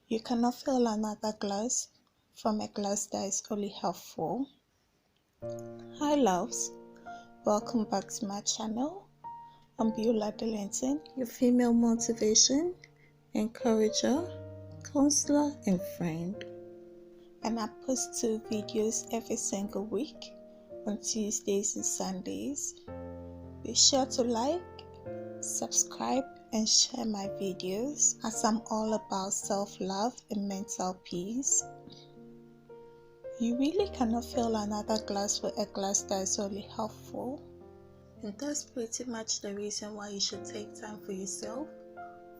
You cannot fill another glass from a glass that is only half full. Hi loves, welcome back to my channel. I'm Beulah Delenton, your female motivation, encourager, counselor and friend. And I post 2 videos every single week on Tuesdays and Sundays. Be sure to like, subscribe and share my videos, as I'm all about self-love and mental peace. You really cannot fill another glass with a glass that is only half full. And that's pretty much the reason why you should take time for yourself.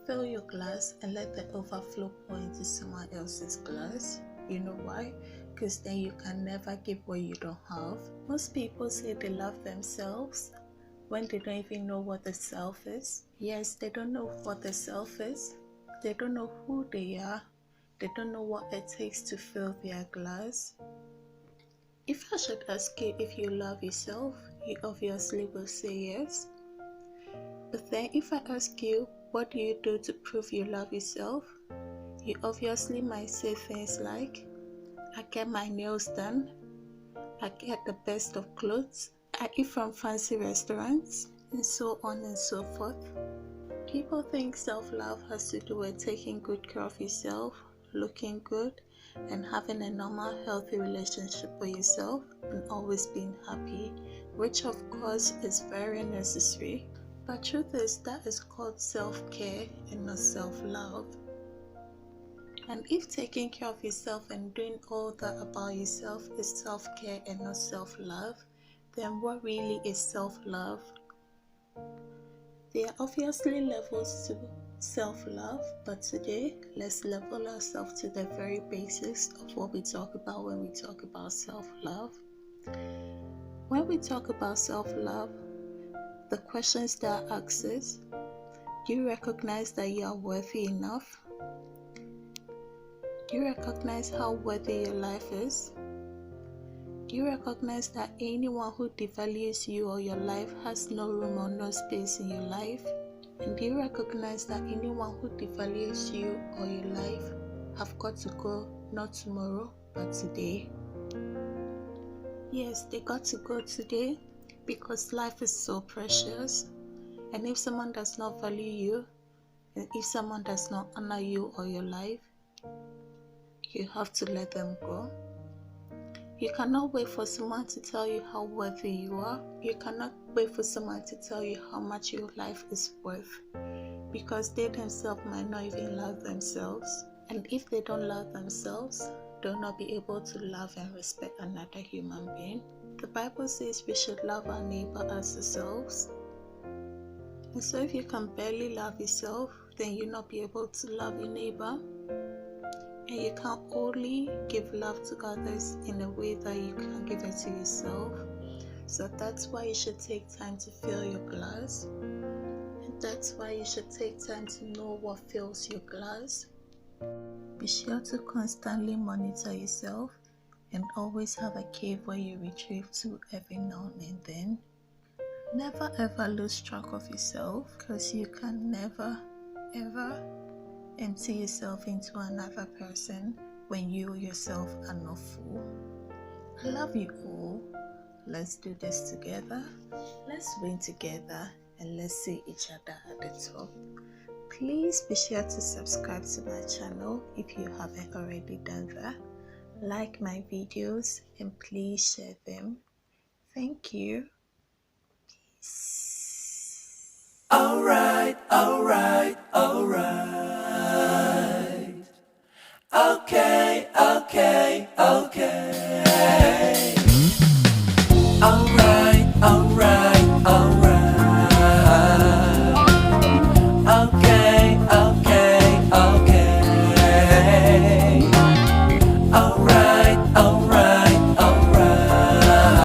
Fill your glass and let the overflow pour into someone else's glass. You know why? Because then you can never give what you don't have. Most people say they love themselves when they don't even know what the self is. Yes, they don't know what the self is. They don't know who they are. They don't know what it takes to fill their glass. If I should ask you if you love yourself, you obviously will say yes. But then if I ask you, what do you do to prove you love yourself? You obviously might say things like, I get my nails done, I get the best of clothes, I eat from fancy restaurants, and so on and so forth. People think self-love has to do with taking good care of yourself, looking good, and having a normal, healthy relationship with yourself, and always being happy, which of course is very necessary. But truth is, that is called self-care and not self-love. And if taking care of yourself and doing all that about yourself is self-care and not self-love, then what really is self-love? There are obviously levels to self-love, but today let's level ourselves to the very basics of what we talk about when we talk about self-love. When we talk about self-love, the questions that are asked is, do you recognize that you are worthy enough? Do you recognize how worthy your life is? Do you recognize that anyone who devalues you or your life has no room or no space in your life? And do you recognize that anyone who devalues you or your life have got to go not tomorrow but today? Yes, they got to go today because life is so precious. And if someone does not value you, and if someone does not honor you or your life, you have to let them go. You cannot wait for someone to tell you how worthy you are. You cannot wait for someone to tell you how much your life is worth, because they themselves might not even love themselves. And if they don't love themselves, they'll not be able to love and respect another human being. The Bible says we should love our neighbor as ourselves. And so if you can barely love yourself, then you'll not be able to love your neighbor. And you can only give love to others in a way that you can give it to yourself. So that's why you should take time to fill your glass. And that's why you should take time to know what fills your glass. Be sure to constantly monitor yourself and always have a cave where you retrieve to every now and then. Never ever lose track of yourself, because you can never ever empty yourself into another person when you yourself are not full. I love you all. Let's do this together. Let's win together, and let's see each other at the top. Please be sure to subscribe to my channel if you haven't already done that. Like my videos and please share them. Thank you. Peace. Alright.